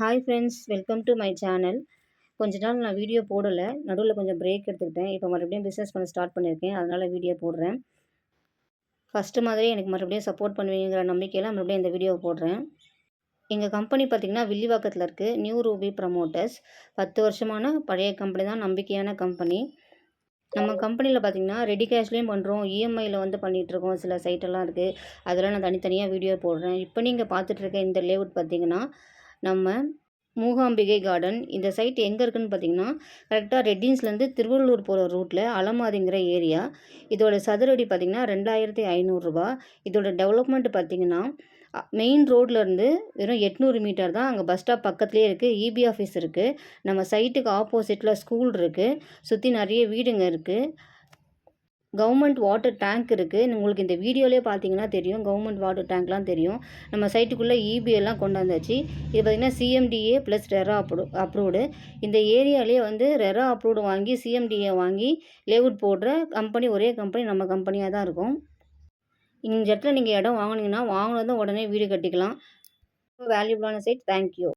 Hi friends, welcome to my channel. கொஞ்ச நாள் நான் வீடியோ போடலை, நடுவில் கொஞ்சம் பிரேக் எடுத்துக்கிட்டேன். இப்போ மறுபடியும் பிஸ்னஸ் பண்ண ஸ்டார்ட் பண்ணியிருக்கேன், அதனால் வீடியோ போடுறேன். ஃபஸ்ட்டு மாதிரியே எனக்கு மறுபடியும் சப்போர்ட் பண்ணுவீங்கிற நம்பிக்கையில் மறுபடியும் இந்த வீடியோவை போடுறேன். எங்கள் கம்பெனி பார்த்திங்கன்னா வில்லிவாக்கத்தில் இருக்குது. New Ruby promoters. 10 வருஷமான பழைய கம்பெனி தான், நம்பிக்கையான கம்பெனி. நம்ம கம்பெனியில் பார்த்திங்கன்னா ரெடி கேஷ்லேயும் பண்ணுறோம், இஎம்ஐயில் வந்து பண்ணிகிட்ருக்கோம். சில சைட்டெல்லாம் இருக்குது, அதெல்லாம் நான் தனித்தனியாக வீடியோ போடுறேன். இப்போ நீங்கள் பார்த்துட்ருக்க இந்த லேஅவுட் பார்த்திங்கன்னா நம்ம மூகாம்பிகை கார்டன். இந்த சைட் எங்கே இருக்குதுன்னு பார்த்தீங்கன்னா கரெக்டாக ரெட்டின்ஸ்லேருந்து திருவள்ளூர் போகிற ரூட்டில் அலமாதிங்கிற ஏரியா. இதோட சதுரடி பார்த்திங்கன்னா 2500 ரூபா. இதோட டெவலப்மெண்ட் பார்த்திங்கன்னா மெயின் ரோட்லேருந்து வெறும் 800 மீட்டர் தான். அங்கே பஸ் ஸ்டாப் பக்கத்துலேயே இருக்குது, இபி ஆஃபீஸ் இருக்குது. நம்ம சைட்டுக்கு ஆப்போசிட்டில் ஸ்கூல் இருக்குது, சுற்றி நிறைய வீடுங்க இருக்குது. கவர்மெண்ட் வாட்டர் டேங்க் இருக்குது. உங்களுக்கு இந்த வீடியோலேயே பார்த்தீங்கன்னா தெரியும், கவர்மெண்ட் வாட்டர் டேங்க்லாம் தெரியும். நம்ம சைட்டுக்குள்ளே இபி எல்லாம் கொண்டு வந்தாச்சு. இது பார்த்திங்கன்னா சிஎம்டிஏ ப்ளஸ் ரெரா அப்ரூவ்டு. இந்த ஏரியாலேயே வந்து ரெரா அப்ரூவ்டு வாங்கி சிஎம்டிஏ வாங்கி லேஅவுட் போடுற கம்பெனி ஒரே கம்பெனி நம்ம கம்பெனியாக தான் இருக்கும். இந்த இடத்துல நீங்கள் இடம் வாங்கினீங்கன்னா வாங்கினதும் உடனே வீடு கட்டிக்கலாம். வேல்யூபிளான சைட். தேங்க்யூ.